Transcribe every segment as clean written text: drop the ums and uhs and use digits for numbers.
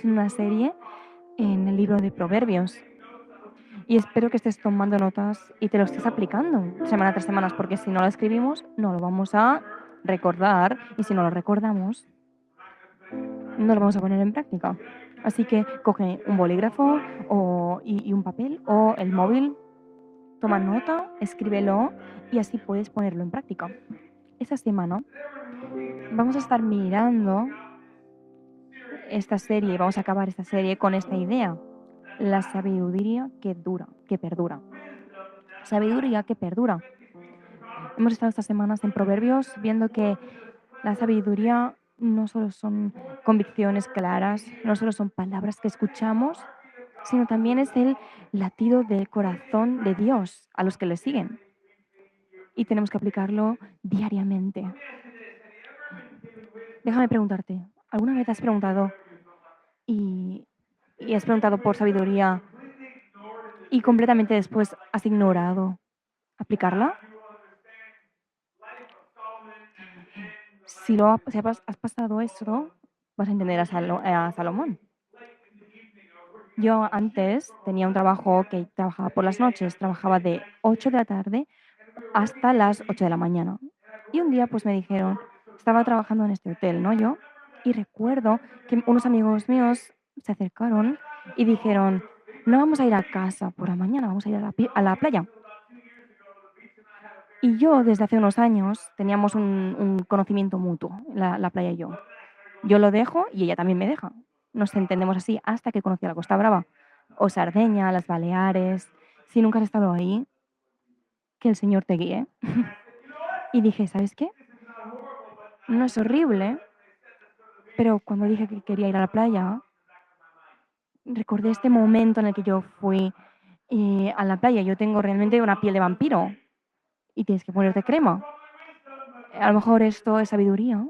estamos en una serie en el libro de Proverbios y espero que estés tomando notas y te lo estés aplicando semana tras semana, porque si no lo escribimos, no lo vamos a recordar y si no lo recordamos, no lo vamos a poner en práctica. Así que coge un bolígrafo y un papel o el móvil, toma nota, escríbelo y así puedes ponerlo en práctica. Esta semana vamos a estar mirando esta serie, vamos a acabar esta serie con esta idea: la sabiduría que dura, que perdura. Sabiduría que perdura. Hemos estado estas semanas en Proverbios viendo que la sabiduría no solo son convicciones claras, no solo son palabras que escuchamos, sino también es el latido del corazón de Dios a los que le siguen. Y tenemos que aplicarlo diariamente. Déjame preguntarte, ¿alguna vez has preguntado y has preguntado por sabiduría y completamente después has ignorado aplicarla? Si has pasado eso, vas a entender a Salomón. Yo antes tenía un trabajo que trabajaba por las noches, trabajaba de 8 de la tarde hasta las 8 de la mañana. Y un día pues me dijeron, estaba trabajando en este hotel, ¿no? Yo, y recuerdo que unos amigos míos se acercaron y dijeron, no vamos a ir a casa por la mañana, vamos a ir a la playa. Y yo desde hace unos años teníamos un conocimiento mutuo, la playa y yo. Yo lo dejo y ella también me deja. Nos entendemos así hasta que conocí a la Costa Brava o Sardeña, las Baleares. Si nunca has estado ahí, que el Señor te guíe. Y dije, ¿sabes qué? No es horrible, pero cuando dije que quería ir a la playa, recordé este momento en el que yo fui a la playa. Yo tengo realmente una piel de vampiro y tienes que ponerte crema. A lo mejor esto es sabiduría.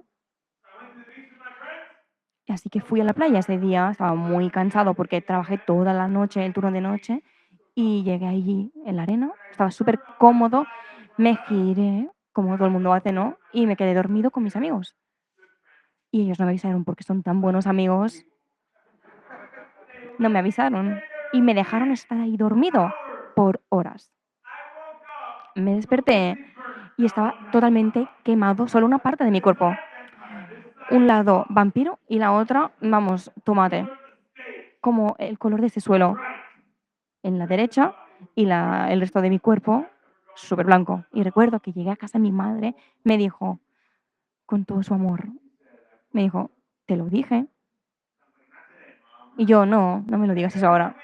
Así que fui a la playa ese día, estaba muy cansado porque trabajé toda la noche, el turno de noche, y llegué allí en la arena, estaba súper cómodo, me giré, como todo el mundo hace, ¿no? Y me quedé dormido con mis amigos. Y ellos no me avisaron porque son tan buenos amigos, no me avisaron y me dejaron estar ahí dormido por horas. Me desperté y estaba totalmente quemado, solo una parte de mi cuerpo. Un lado vampiro y la otra, vamos, tomate. Como el color de ese suelo en la derecha y el resto de mi cuerpo súper blanco. Y recuerdo que llegué a casa, mi madre me dijo, con todo su amor, me dijo, te lo dije. Y yo, no me lo digas eso ahora.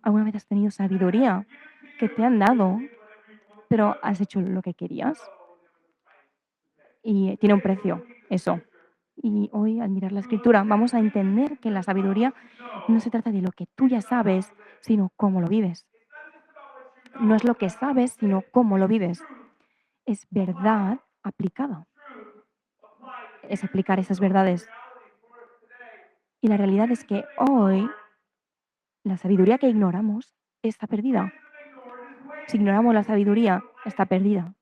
¿Alguna vez has tenido sabiduría que te han dado, pero has hecho lo que querías? Y tiene un precio, eso. Y hoy, al mirar la escritura, vamos a entender que la sabiduría no se trata de lo que tú ya sabes, sino cómo lo vives. No es lo que sabes, sino cómo lo vives. Es verdad aplicada. Es aplicar esas verdades. Y la realidad es que hoy la sabiduría que ignoramos está perdida. Si ignoramos la sabiduría, está perdida.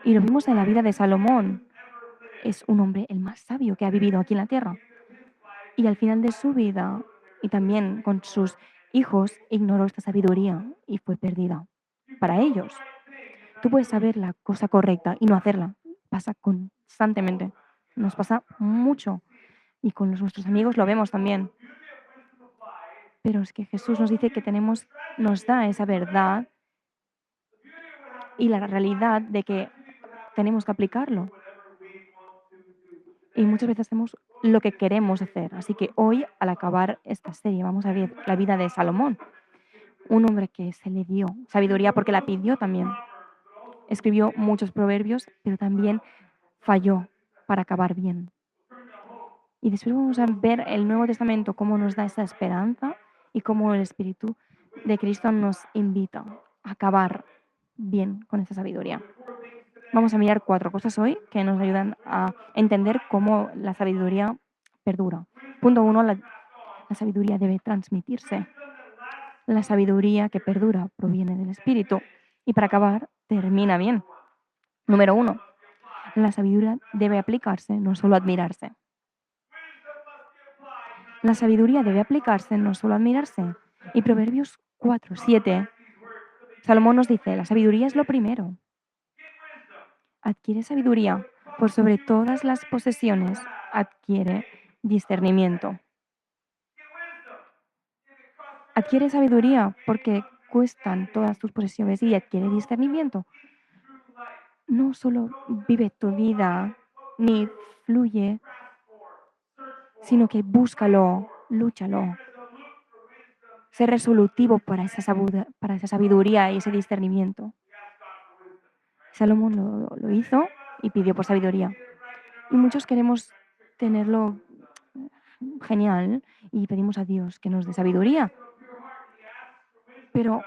Y lo vimos en la vida de Salomón. Es un hombre el más sabio que ha vivido aquí en la tierra. Y al final de su vida, y también con sus hijos, ignoró esta sabiduría y fue perdida. Para ellos, tú puedes saber la cosa correcta y no hacerla. Pasa constantemente. Nos pasa mucho. Y con nuestros amigos lo vemos también. Pero es que Jesús nos dice que nos da esa verdad y la realidad de que tenemos que aplicarlo. Y muchas veces hacemos lo que queremos hacer. Así que hoy, al acabar esta serie, vamos a ver la vida de Salomón, un hombre que se le dio sabiduría porque la pidió también. Escribió muchos proverbios, pero también falló para acabar bien. Y después vamos a ver el Nuevo Testamento, cómo nos da esa esperanza y cómo el Espíritu de Cristo nos invita a acabar bien con esa sabiduría. Vamos a mirar 4 cosas hoy que nos ayudan a entender cómo la sabiduría perdura. Punto 1, la sabiduría debe transmitirse. La sabiduría que perdura proviene del Espíritu. Y para acabar, termina bien. Número 1, la sabiduría debe aplicarse, no solo admirarse. La sabiduría debe aplicarse, no solo admirarse. Y Proverbios 4:7, Salomón nos dice, la sabiduría es lo primero. Adquiere sabiduría, por sobre todas las posesiones, adquiere discernimiento. Adquiere sabiduría porque cuestan todas tus posesiones y adquiere discernimiento. No solo vive tu vida ni fluye, sino que búscalo, lúchalo. Sé resolutivo para esa sabiduría y ese discernimiento. Salomón lo hizo y pidió por sabiduría. Y muchos queremos tenerlo genial y pedimos a Dios que nos dé sabiduría, pero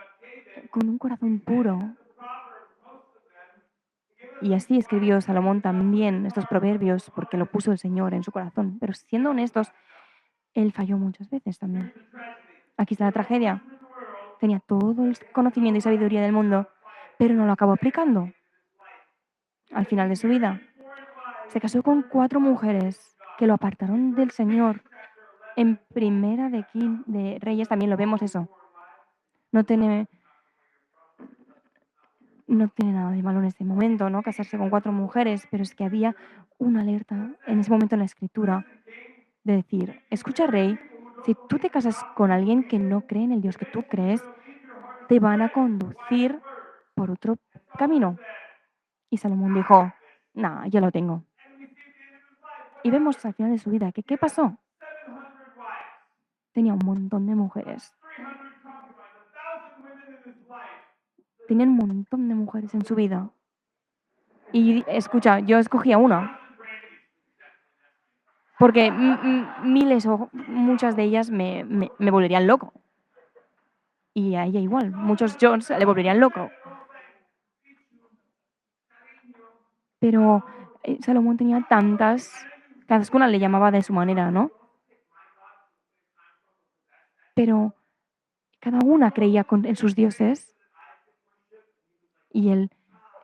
con un corazón puro. Y así escribió Salomón también estos proverbios porque lo puso el Señor en su corazón. Pero siendo honestos, él falló muchas veces también. Aquí está la tragedia. Tenía todo el conocimiento y sabiduría del mundo, pero no lo acabó aplicando al final de su vida. Se casó con 4 mujeres que lo apartaron del Señor. En Primera de Reyes también lo vemos eso. No tiene, no tiene nada de malo en este momento, ¿no? Casarse con 4 mujeres, pero es que había una alerta en ese momento en la Escritura de decir, escucha, rey, si tú te casas con alguien que no cree en el Dios que tú crees, te van a conducir por otro camino. Y Salomón dijo, nah, ya lo tengo. Y vemos al final de su vida que ¿qué pasó? Tenía un montón de mujeres. Tenía un montón de mujeres en su vida. Y escucha, yo escogía una. Porque miles o muchas de ellas me volverían loco. Y a ella igual, muchos Jones le volverían loco. Pero Salomón tenía tantas, cada una le llamaba de su manera, ¿no? Pero cada una creía en sus dioses y él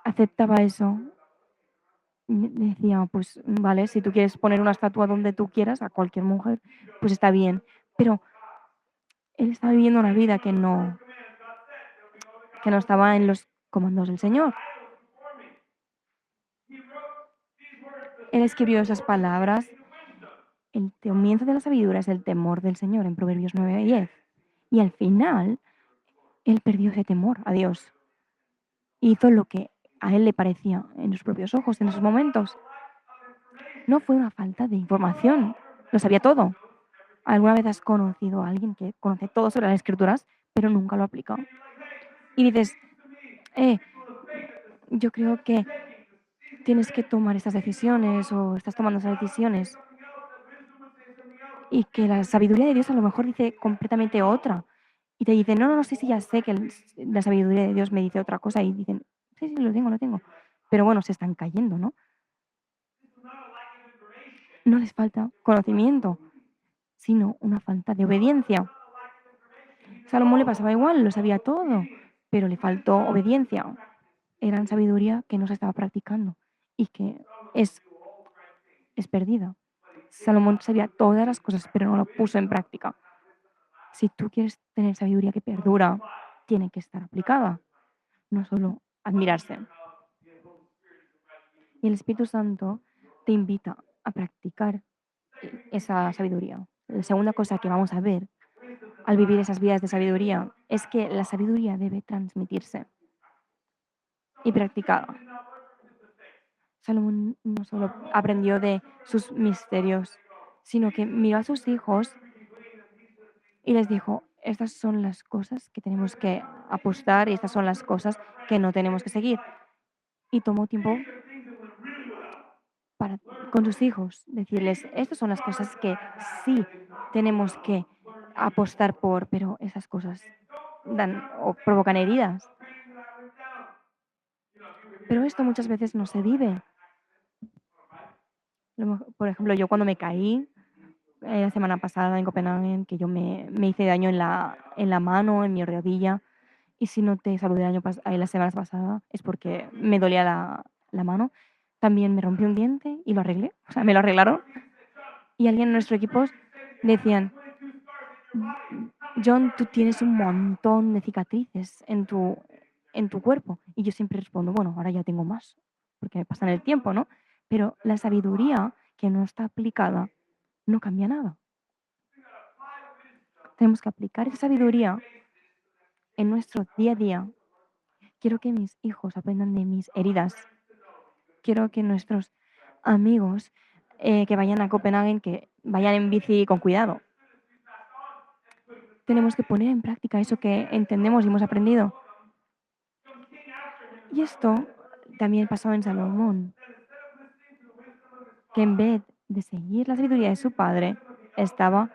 aceptaba eso. Decía, pues vale, si tú quieres poner una estatua donde tú quieras, a cualquier mujer, pues está bien. Pero él estaba viviendo una vida que no estaba en los comandos del Señor. Él escribió esas palabras. El comienzo de la sabiduría es el temor del Señor en Proverbios 9:10. Y al final, él perdió ese temor a Dios. Hizo lo que a él le parecía en sus propios ojos en esos momentos. No fue una falta de información. Lo sabía todo. ¿Alguna vez has conocido a alguien que conoce todo sobre las escrituras, pero nunca lo aplica? Y dices, eh, yo creo que tienes que tomar estas decisiones o estás tomando esas decisiones y que la sabiduría de Dios a lo mejor dice completamente otra. Y te dicen, no, no, no, sí, sí, ya sé que la sabiduría de Dios me dice otra cosa y dicen, sí, sí, lo tengo, lo tengo. Pero bueno, se están cayendo, ¿no? No les falta conocimiento, sino una falta de obediencia. Salomón le pasaba igual, lo sabía todo, pero le faltó obediencia. Era sabiduría que no se estaba practicando y que es, es perdida. Salomón sabía todas las cosas, pero no lo puso en práctica. Si tú quieres tener sabiduría que perdura, tiene que estar aplicada, no solo admirarse. Y el Espíritu Santo te invita a practicar esa sabiduría. La segunda cosa que vamos a ver al vivir esas vidas de sabiduría es que la sabiduría debe transmitirse y practicada. Salomón no solo aprendió de sus misterios, sino que miró a sus hijos y les dijo, estas son las cosas que tenemos que apostar y estas son las cosas que no tenemos que seguir. Y tomó tiempo para, con sus hijos, decirles, estas son las cosas que sí tenemos que apostar por, pero esas cosas dan o provocan heridas. Pero esto muchas veces no se vive. Por ejemplo, yo cuando me caí la semana pasada en Copenhague, que yo me hice daño en la mano, en mi rodilla, y si no te saludé la semana pasada es porque me dolía la mano. También me rompí un diente y lo arreglé, o sea, me lo arreglaron. Y alguien en nuestro equipo Decían, John, tú tienes un montón de cicatrices en tu cuerpo. Y yo siempre respondo, bueno, ahora ya tengo más, porque me pasa en el tiempo, ¿no? Pero la sabiduría que no está aplicada no cambia nada. Tenemos que aplicar esa sabiduría en nuestro día a día. Quiero que mis hijos aprendan de mis heridas. Quiero que nuestros amigos que vayan a Copenhague, que vayan en bici con cuidado. Tenemos que poner en práctica eso que entendemos y hemos aprendido. Y esto también pasó en Salomón, que en vez de seguir la sabiduría de su padre, estaba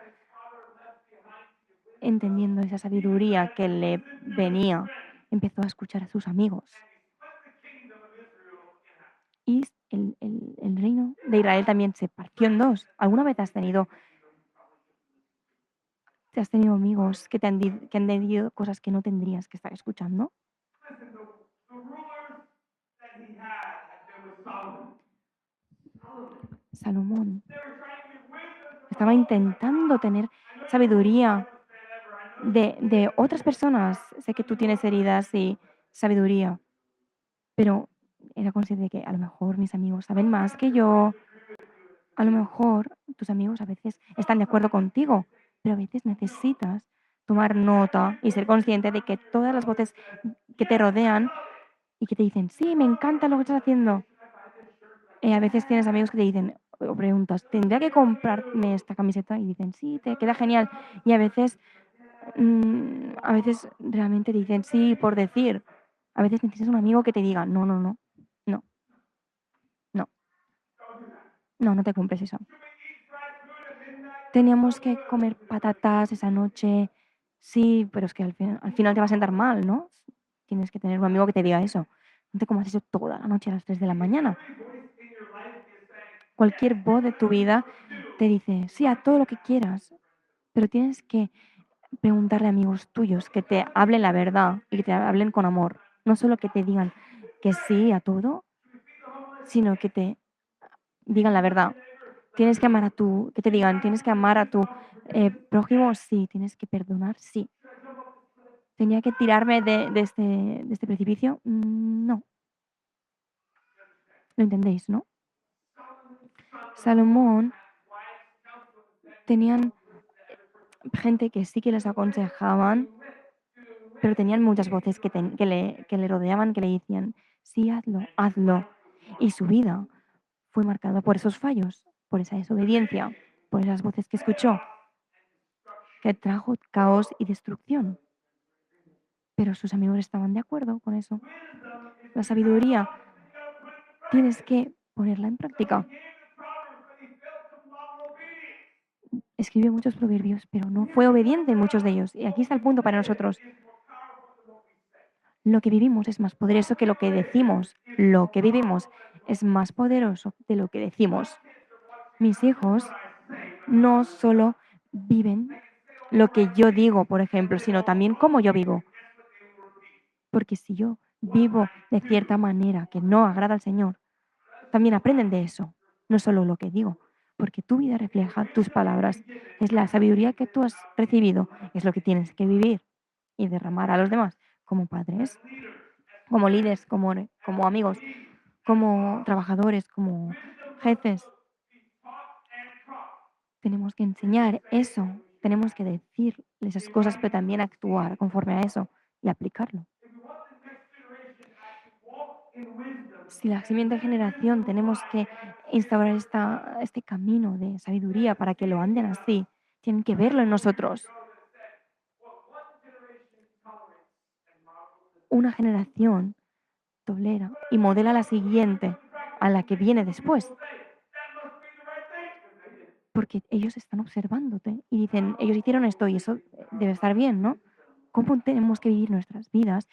entendiendo esa sabiduría que le venía. Empezó a escuchar a sus amigos. Y el reino de Israel también se partió en dos. ¿Alguna vez te has tenido amigos que que han dicho cosas que no tendrías que estar escuchando? Salomón estaba intentando tener sabiduría de otras personas. Sé que tú tienes heridas y sabiduría, pero era consciente de que a lo mejor mis amigos saben más que yo. A lo mejor tus amigos a veces están de acuerdo contigo, pero a veces necesitas tomar nota y ser consciente de que todas las voces que te rodean y que te dicen, sí, me encanta lo que estás haciendo. A veces tienes amigos que te dicen o preguntas, ¿tendría que comprarme esta camiseta? Y dicen, sí, te queda genial. Y a veces realmente te dicen sí por decir. A veces necesitas un amigo que te diga, no, no, no, no, no, no, no te compres eso. Teníamos que comer patatas esa noche. Sí, pero es que al final te va a sentar mal, ¿no? Tienes que tener un amigo que te diga eso. No te comas eso toda la noche a las 3 de la mañana. Cualquier voz de tu vida te dice, sí, a todo lo que quieras, pero tienes que preguntarle a amigos tuyos que te hablen la verdad y que te hablen con amor. No solo que te digan que sí a todo, sino que te digan la verdad. Tienes que amar que te digan, tienes que amar a tu prójimo, sí, tienes que perdonar, sí. ¿Tenía que tirarme de este precipicio? No, lo entendéis, ¿no? Salomón tenían gente que sí que les aconsejaban, pero tenían muchas voces que le rodeaban, que le decían, sí, hazlo, hazlo. Y su vida fue marcada por esos fallos, por esa desobediencia, por esas voces que escuchó, que trajo caos y destrucción. Pero sus amigos estaban de acuerdo con eso. La sabiduría tienes que ponerla en práctica. Escribió muchos proverbios, pero no fue obediente en muchos de ellos. Y aquí está el punto para nosotros. Lo que vivimos es más poderoso que lo que decimos. Lo que vivimos es más poderoso de lo que decimos. Mis hijos no solo viven lo que yo digo, por ejemplo, sino también cómo yo vivo. Porque si yo vivo de cierta manera que no agrada al Señor, también aprenden de eso, no solo lo que digo, porque tu vida refleja tus palabras. Es la sabiduría que tú has recibido, es lo que tienes que vivir y derramar a los demás, como padres, como líderes, como amigos, como trabajadores, como jefes. Tenemos que enseñar eso, tenemos que decir esas cosas, pero también actuar conforme a eso y aplicarlo. Si la siguiente generación tenemos que instaurar este camino de sabiduría para que lo anden así, tienen que verlo en nosotros. Una generación tolera y modela a la siguiente, a la que viene después, porque ellos están observándote y dicen, ellos hicieron esto y eso debe estar bien, ¿no? ¿Cómo tenemos que vivir nuestras vidas?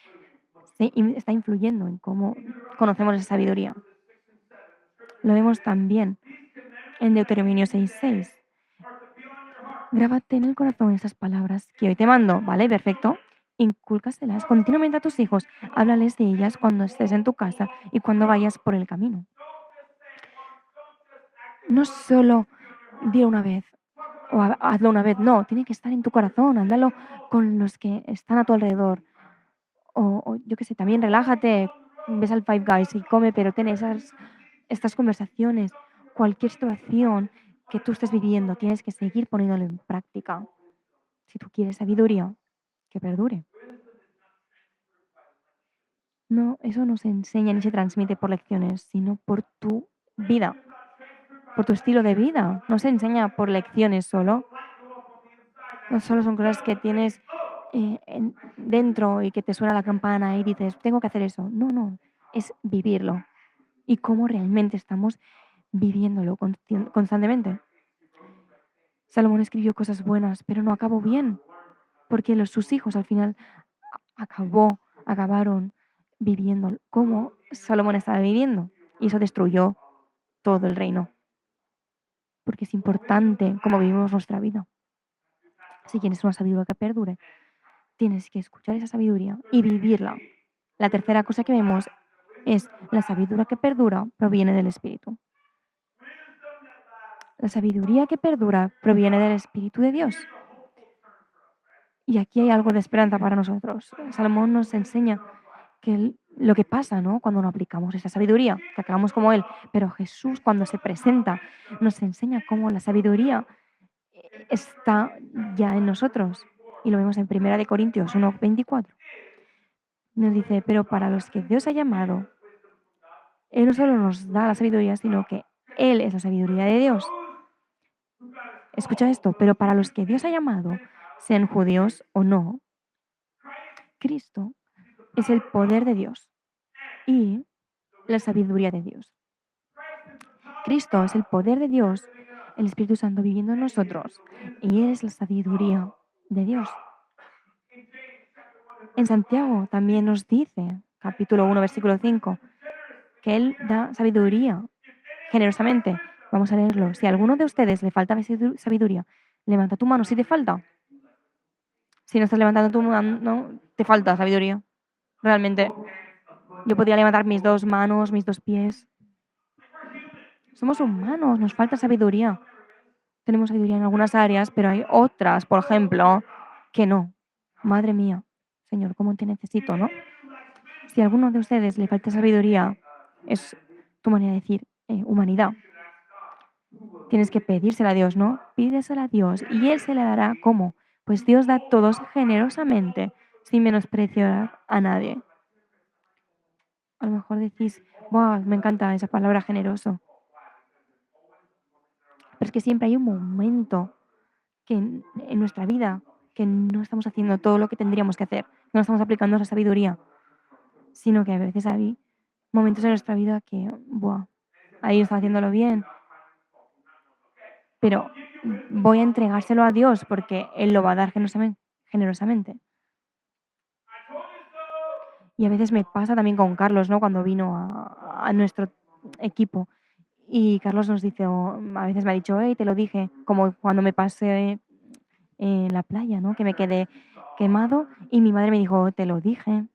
Está influyendo en cómo conocemos esa sabiduría. Lo vemos también en Deuteronomio 6:6. Grábate en el corazón estas palabras que hoy te mando, ¿vale? Perfecto. Incúlcaselas continuamente a tus hijos. Háblales de ellas cuando estés en tu casa y cuando vayas por el camino. No solo di una vez, o hazlo una vez. No, tiene que estar en tu corazón, háblalo con los que están a tu alrededor. O yo qué sé, también relájate, ves al Five Guys y come, pero ten estas conversaciones. Cualquier situación que tú estés viviendo, tienes que seguir poniéndolo en práctica. Si tú quieres sabiduría, que perdure. No, eso no se enseña ni se transmite por lecciones, sino por tu vida, por tu estilo de vida. No se enseña por lecciones solo. No solo son cosas que tienes dentro y que te suena la campana y dices, tengo que hacer eso. No, no, es vivirlo y cómo realmente estamos viviéndolo constantemente. Salomón escribió cosas buenas, pero no acabó bien, porque sus hijos al final acabaron viviendo como Salomón estaba viviendo. Y eso destruyó todo el reino, porque es importante cómo vivimos nuestra vida. Si quieres una sabiduría que perdure, tienes que escuchar esa sabiduría y vivirla. La tercera cosa que vemos es la sabiduría que perdura proviene del Espíritu. La sabiduría que perdura proviene del Espíritu de Dios. Y aquí hay algo de esperanza para nosotros. Salomón nos enseña que lo que pasa, ¿no? Cuando no aplicamos esa sabiduría, que acabamos como él. Pero Jesús, cuando se presenta, nos enseña cómo la sabiduría está ya en nosotros. Y lo vemos en 1 Corintios 1:24. Nos dice, pero para los que Dios ha llamado, Él no solo nos da la sabiduría, sino que Él es la sabiduría de Dios. Escucha esto, pero para los que Dios ha llamado, sean judíos o no, Cristo es el poder de Dios y la sabiduría de Dios. Cristo es el poder de Dios, el Espíritu Santo viviendo en nosotros y Él es la sabiduría de Dios. En Santiago también nos dice, capítulo 1, versículo 5, que Él da sabiduría generosamente. Vamos a leerlo. Si a alguno de ustedes le falta sabiduría, levanta tu mano si te falta. Si no estás levantando tu mano, no, te falta sabiduría. Realmente, yo podría levantar mis dos manos, mis dos pies. Somos humanos, nos falta sabiduría. Tenemos sabiduría en algunas áreas, pero hay otras, por ejemplo, que no. Madre mía, Señor, ¿cómo te necesito, no? Si a alguno de ustedes le falta sabiduría, es tu manera de decir humanidad. Tienes que pedírsela a Dios, ¿no? Pídesela a Dios y Él se la dará. ¿Cómo? Pues Dios da a todos generosamente, sin menospreciar a nadie. A lo mejor decís, wow, me encanta esa palabra generoso. Pero es que siempre hay un momento que en nuestra vida que no estamos haciendo todo lo que tendríamos que hacer, no estamos aplicando esa sabiduría, sino que a veces hay momentos en nuestra vida que, buah, ahí está haciéndolo bien, pero voy a entregárselo a Dios porque Él lo va a dar generosamente. Y a veces me pasa también con Carlos, ¿no? Cuando vino a nuestro equipo. Y Carlos nos dice, o a veces me ha dicho, hey, te lo dije, como cuando me pasé en la playa, ¿no? Que me quedé quemado y mi madre me dijo, te lo dije.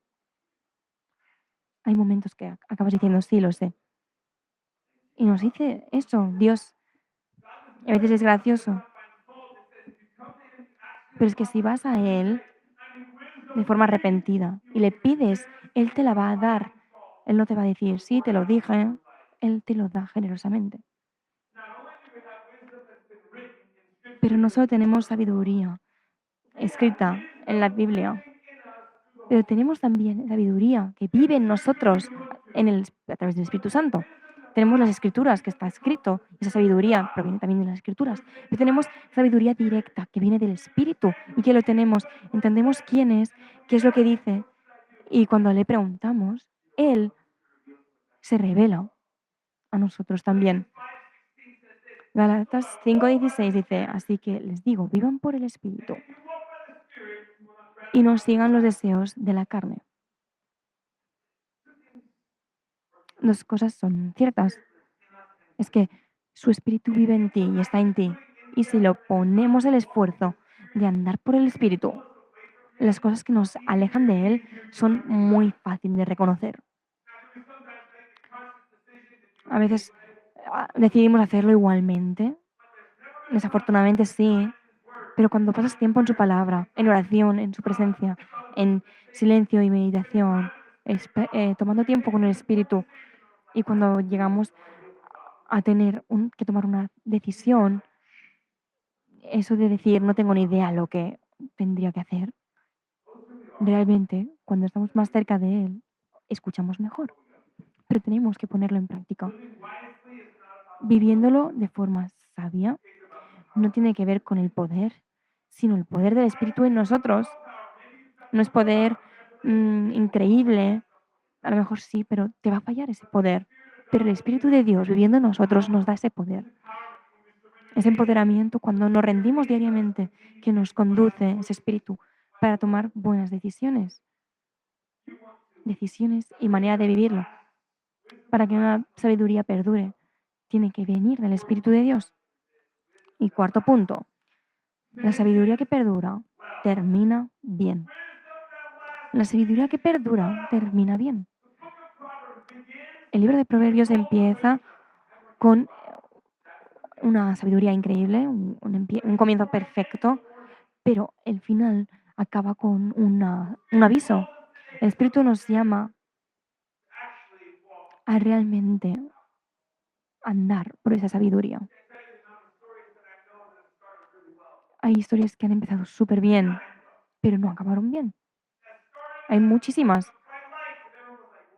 Hay momentos que acabas diciendo, sí, lo sé. Y nos dice eso, Dios. A veces es gracioso. Pero es que si vas a Él de forma arrepentida y le pides, Él te la va a dar. Él no te va a decir, sí, te lo dije. Él te lo da generosamente. Pero no solo tenemos sabiduría escrita en la Biblia, pero tenemos también sabiduría que vive en nosotros a través del Espíritu Santo. Tenemos las escrituras, que está escrito, esa sabiduría proviene también de las escrituras. Pero tenemos sabiduría directa que viene del Espíritu y que lo tenemos, entendemos quién es, qué es lo que dice, y cuando le preguntamos, Él se revela a nosotros también. Galatas 5:16 dice, así que les digo, vivan por el Espíritu y no sigan los deseos de la carne. Dos cosas son ciertas. Es que su Espíritu vive en ti y está en ti. Y si lo ponemos el esfuerzo de andar por el Espíritu, las cosas que nos alejan de Él son muy fáciles de reconocer. A veces decidimos hacerlo igualmente. Desafortunadamente sí, Pero cuando pasas tiempo en su palabra, en oración, en su presencia, en silencio y meditación, tomando tiempo con el Espíritu, y cuando llegamos a tener que tomar una decisión, eso de decir no tengo ni idea lo que tendría que hacer, realmente cuando estamos más cerca de Él, escuchamos mejor, pero tenemos que ponerlo en práctica. Viviéndolo de forma sabia no tiene que ver con el poder, sino el poder del Espíritu en nosotros. No es poder increíble, a lo mejor sí, pero te va a fallar ese poder. Pero el Espíritu de Dios viviendo en nosotros nos da ese poder. Ese empoderamiento cuando nos rendimos diariamente que nos conduce ese Espíritu para tomar buenas decisiones. Decisiones y manera de vivirlo. Para que una sabiduría perdure, tiene que venir del Espíritu de Dios. Y cuarto punto, la sabiduría que perdura termina bien. La sabiduría que perdura termina bien. El libro de Proverbios empieza con una sabiduría increíble, un comienzo perfecto, pero el final acaba con un aviso. El Espíritu nos llama a realmente andar por esa sabiduría. Hay historias que han empezado súper bien, pero no acabaron bien. Hay muchísimas.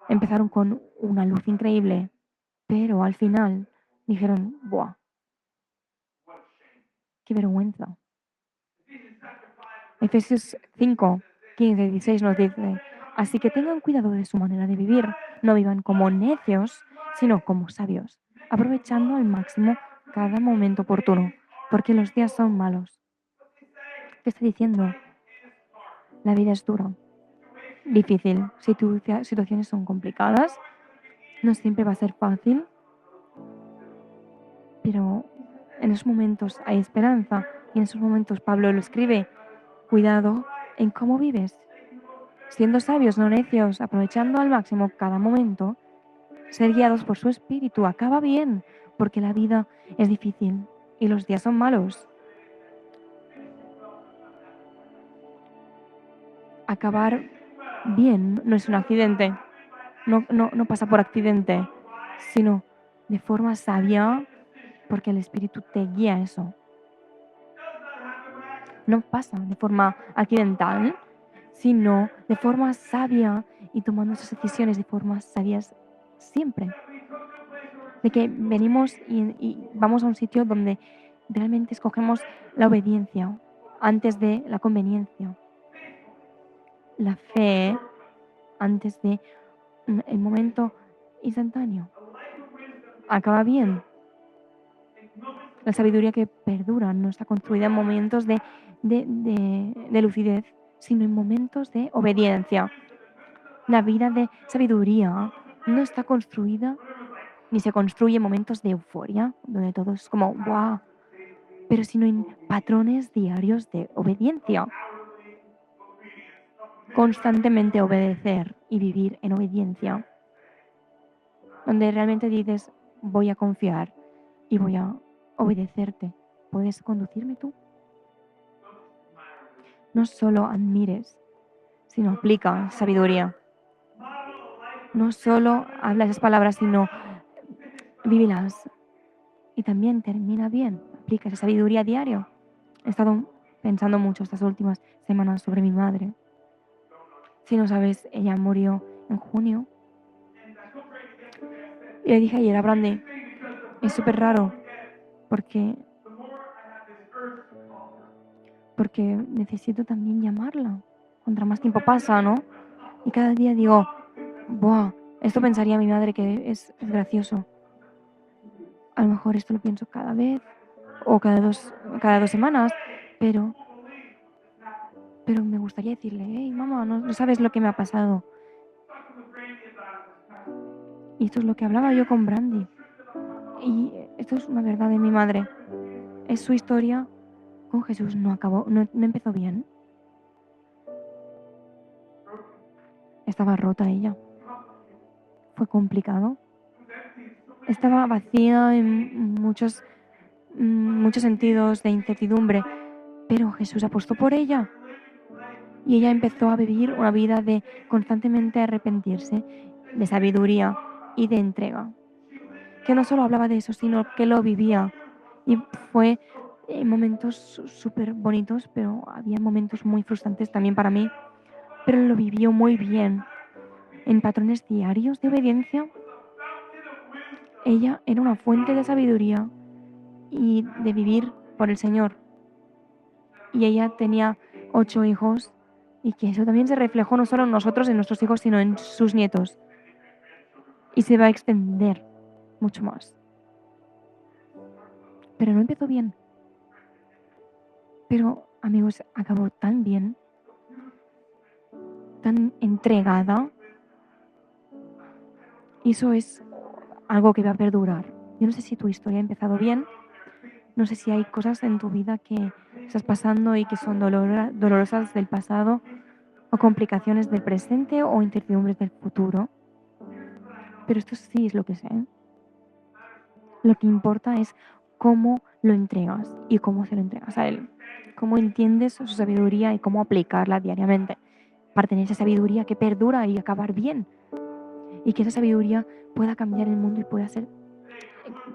Empezaron con una luz increíble, pero al final dijeron, ¡buah! ¡Qué vergüenza! Efesios 5, 15, 16 nos dice, así que tengan cuidado de su manera de vivir, no vivan como necios, sino como sabios, aprovechando al máximo cada momento oportuno, porque los días son malos. ¿Qué está diciendo? La vida es dura, difícil, situaciones son complicadas, no siempre va a ser fácil, pero en esos momentos hay esperanza y en esos momentos Pablo lo escribe, cuidado en cómo vives, siendo sabios, no necios, aprovechando al máximo cada momento, ser guiados por su espíritu acaba bien, porque la vida es difícil y los días son malos. Acabar bien no es un accidente, no pasa por accidente, sino de forma sabia, porque el espíritu te guía a eso. No pasa de forma accidental, sino de forma sabia y tomando esas decisiones de formas sabias siempre. De que venimos y vamos a un sitio donde realmente escogemos la obediencia antes de la conveniencia, la fe antes de el momento instantáneo. Acaba bien. La sabiduría que perdura no está construida en momentos de lucidez, sino en momentos de obediencia. La vida de sabiduría no está construida ni se construye en momentos de euforia, donde todo es como ¡guau! Pero sino en patrones diarios de obediencia. Constantemente obedecer y vivir en obediencia. Donde realmente dices, voy a confiar y voy a obedecerte. ¿Puedes conducirme tú? No solo admires, sino aplica sabiduría. No solo habla esas palabras, sino vívelas. Y también termina bien. Aplica esa sabiduría diario. He estado pensando mucho estas últimas semanas sobre mi madre. Si no sabes, ella murió en junio. Y le dije ayer a Brandy, es súper raro porque necesito también llamarla. Contra más tiempo pasa, ¿no? Y cada día digo, ¡buah! Esto pensaría mi madre que es gracioso. A lo mejor esto lo pienso cada vez o cada dos semanas, pero me gustaría decirle, hey, mamá, no sabes lo que me ha pasado. Y esto es lo que hablaba yo con Brandy. Y esto es una verdad de mi madre. Es su historia con Jesús, no empezó bien. Estaba rota ella. Fue complicado. Estaba vacía en muchos sentidos de incertidumbre. Pero Jesús apostó por ella y ella empezó a vivir una vida de constantemente arrepentirse, de sabiduría y de entrega. Que no solo hablaba de eso, sino que lo vivía. Y fue momentos súper bonitos, pero había momentos muy frustrantes también para mí. Pero lo vivió muy bien. En patrones diarios de obediencia, ella era una fuente de sabiduría y de vivir por el Señor. Y ella tenía 8 hijos y que eso también se reflejó no solo en nosotros, en nuestros hijos, sino en sus nietos. Y se va a extender mucho más. Pero no empezó bien. Pero, amigos, acabó tan bien, tan entregada. Y eso es algo que va a perdurar. Yo no sé si tu historia ha empezado bien. No sé si hay cosas en tu vida que estás pasando y que son dolorosas del pasado, o complicaciones del presente, o incertidumbres del futuro. Pero esto sí es lo que sé. Lo que importa es cómo lo entregas y cómo se lo entregas a Él. Cómo entiendes su sabiduría y cómo aplicarla diariamente para tener esa sabiduría que perdura y acabar bien. Y que esa sabiduría pueda cambiar el mundo y pueda ser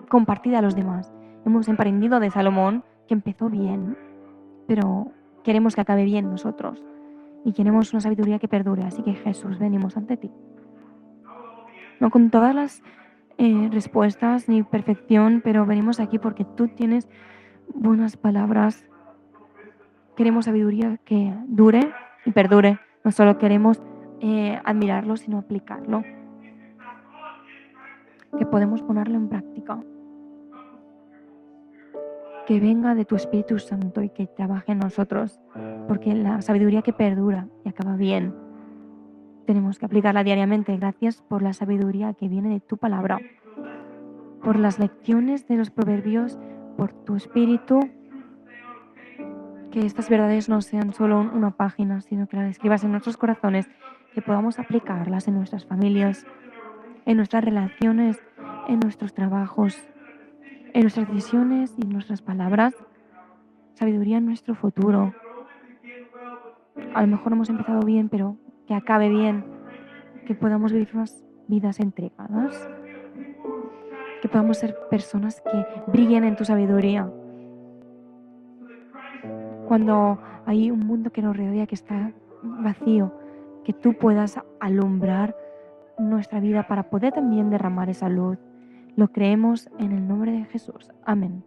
compartida a los demás. Hemos aprendido de Salomón que empezó bien, pero queremos que acabe bien nosotros. Y queremos una sabiduría que perdure. Así que Jesús, venimos ante ti. No con todas las respuestas ni perfección, pero venimos aquí porque tú tienes buenas palabras. Queremos sabiduría que dure y perdure. No solo queremos admirarlo, sino aplicarlo. Que podemos ponerlo en práctica. Que venga de tu Espíritu Santo y que trabaje en nosotros. Porque la sabiduría que perdura y acaba bien, tenemos que aplicarla diariamente. Gracias por la sabiduría que viene de tu palabra. Por las lecciones de los proverbios, por tu Espíritu. Que estas verdades no sean solo una página, sino que las escribas en nuestros corazones, que podamos aplicarlas en nuestras familias, en nuestras relaciones, en nuestros trabajos, en nuestras decisiones y en nuestras palabras. Sabiduría en nuestro futuro. A lo mejor hemos empezado bien, pero que acabe bien, que podamos vivir unas vidas entregadas, que podamos ser personas que brillen en tu sabiduría. Cuando hay un mundo que nos rodea que está vacío, que tú puedas alumbrar nuestra vida para poder también derramar esa luz. Lo creemos en el nombre de Jesús. Amén.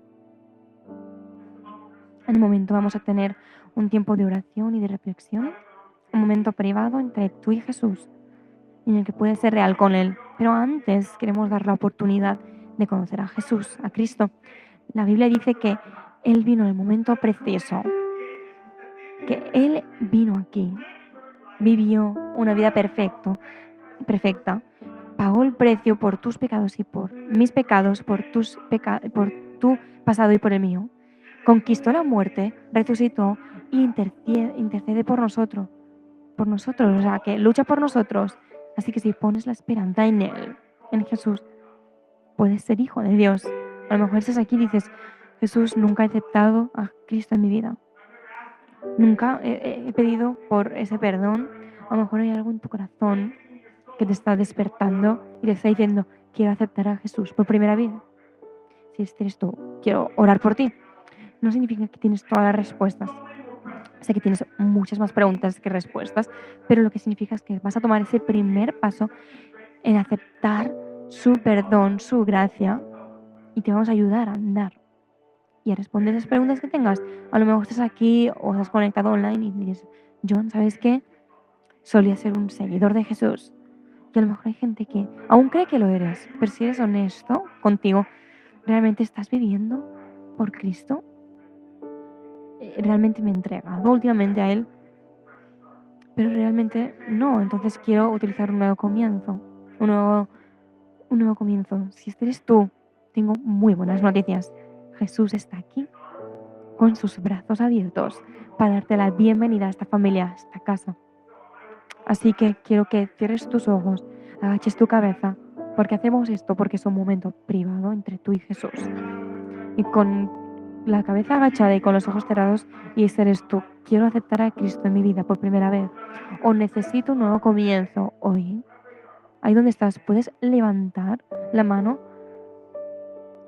En un momento vamos a tener un tiempo de oración y de reflexión, un momento privado entre tú y Jesús, en el que puedes ser real con Él. Pero antes queremos dar la oportunidad de conocer a Jesús, a Cristo. La Biblia dice que Él vino en el momento preciso, que Él vino aquí, vivió una vida perfecta, pagó el precio por tus pecados y por mis pecados, por tu pasado y por el mío. Conquistó la muerte, resucitó e intercede por nosotros, o sea, que lucha por nosotros. Así que si pones la esperanza en Él, en Jesús, puedes ser hijo de Dios. A lo mejor estás aquí y dices, Jesús, nunca he aceptado a Cristo en mi vida. Nunca he pedido por ese perdón. A lo mejor hay algo en tu corazón que te está despertando y te está diciendo, quiero aceptar a Jesús por primera vez. Si este eres tú, quiero orar por ti. No significa que tienes todas las respuestas. Sé que tienes muchas más preguntas que respuestas, pero lo que significa es que vas a tomar ese primer paso en aceptar su perdón, su gracia, y te vamos a ayudar a andar y a responder esas preguntas que tengas. A lo mejor estás aquí o estás conectado online y dices, John, ¿sabes qué? Solía ser un seguidor de Jesús. Y a lo mejor hay gente que aún cree que lo eres, pero si eres honesto contigo, ¿realmente estás viviendo por Cristo? ¿Realmente me he entregado últimamente a Él? Pero realmente no, entonces quiero utilizar un nuevo comienzo. Un nuevo comienzo. Si este eres tú, tengo muy buenas noticias. Jesús está aquí con sus brazos abiertos para darte la bienvenida a esta familia, a esta casa. Así que quiero que cierres tus ojos, agaches tu cabeza, porque hacemos esto porque es un momento privado entre tú y Jesús. Y con la cabeza agachada y con los ojos cerrados, y ese eres tú. Quiero aceptar a Cristo en mi vida por primera vez. O necesito un nuevo comienzo hoy. Ahí donde estás, ¿puedes levantar la mano?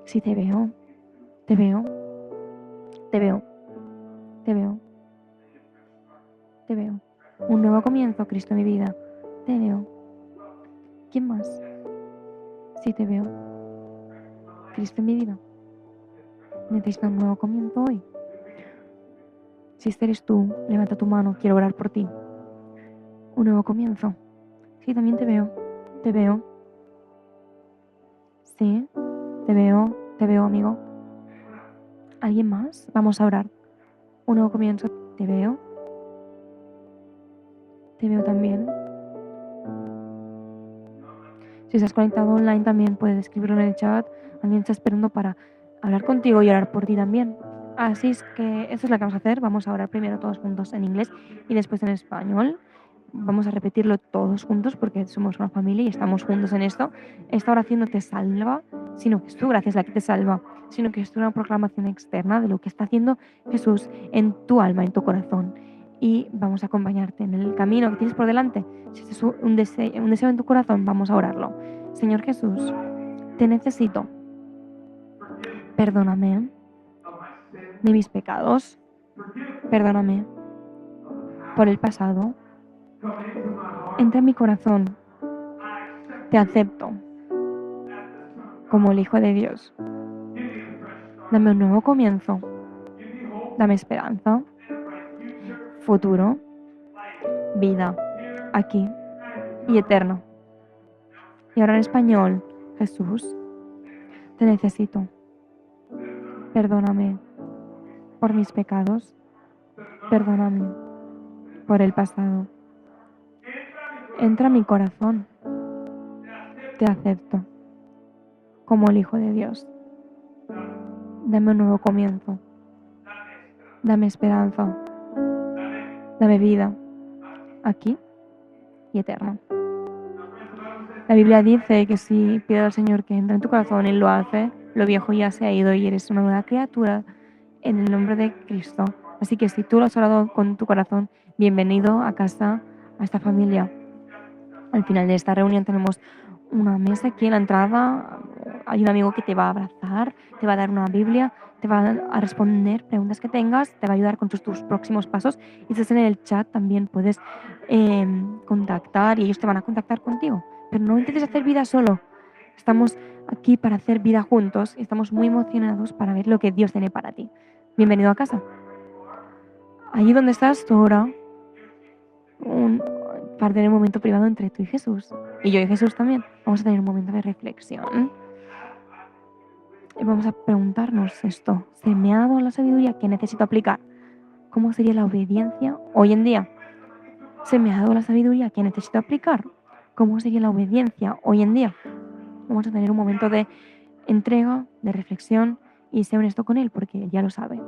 Sí, te veo, te veo, te veo, te veo, te veo. Un nuevo comienzo, Cristo en mi vida. Te veo. ¿Quién más? Sí, te veo. Cristo en mi vida. Necesito un nuevo comienzo hoy. Si este eres tú, levanta tu mano, quiero orar por ti. Un nuevo comienzo. Sí, también te veo. Te veo. Sí, te veo, amigo. ¿Alguien más? Vamos a orar. Un nuevo comienzo. Te veo. Te veo también. Si estás conectado online también puedes escribirlo en el chat. Alguien está esperando para hablar contigo y orar por ti también. Así es que eso es lo que vamos a hacer. Vamos a orar primero todos juntos en inglés y después en español. Vamos a repetirlo todos juntos porque somos una familia y estamos juntos en esto. Esta oración no te salva, sino que es tu gracia la que te salva, sino que es una proclamación externa de lo que está haciendo Jesús en tu alma, en tu corazón. Y vamos a acompañarte en el camino que tienes por delante. Si este es un deseo en tu corazón, vamos a orarlo. Señor Jesús, te necesito. Perdóname de mis pecados. Perdóname por el pasado. Entra en mi corazón. Te acepto como el Hijo de Dios. Dame un nuevo comienzo. Dame esperanza, futuro, vida, aquí y eterno. Y ahora en español, Jesús, te necesito. Perdóname por mis pecados. Perdóname por el pasado. Entra a mi corazón. Te acepto como el Hijo de Dios. Dame un nuevo comienzo. Dame esperanza. Dame vida, aquí y eterno. La Biblia dice que si pides al Señor que entre en tu corazón, Él lo hace. Lo viejo ya se ha ido y eres una nueva criatura en el nombre de Cristo. Así que si tú lo has orado con tu corazón, bienvenido a casa, a esta familia. Al final de esta reunión tenemos una mesa aquí en la entrada. Hay un amigo que te va a abrazar, te va a dar una Biblia, te va a responder preguntas que tengas, te va a ayudar con tus próximos pasos. Y si estás en el chat también puedes contactar y ellos te van a contactar contigo. Pero no intentes hacer vida solo. Estamos aquí para hacer vida juntos y estamos muy emocionados para ver lo que Dios tiene para ti. Bienvenido a casa. Allí donde estás tú ahora, para tener un momento privado entre tú y Jesús. Y yo y Jesús también. Vamos a tener un momento de reflexión. Y vamos a preguntarnos esto. ¿Se me ha dado la sabiduría que necesito aplicar? ¿Cómo sería la obediencia hoy en día? ¿Se me ha dado la sabiduría que necesito aplicar? ¿Cómo sería la obediencia hoy en día? Vamos a tener un momento de entrega, de reflexión y sé honesto con Él porque Él ya lo sabe.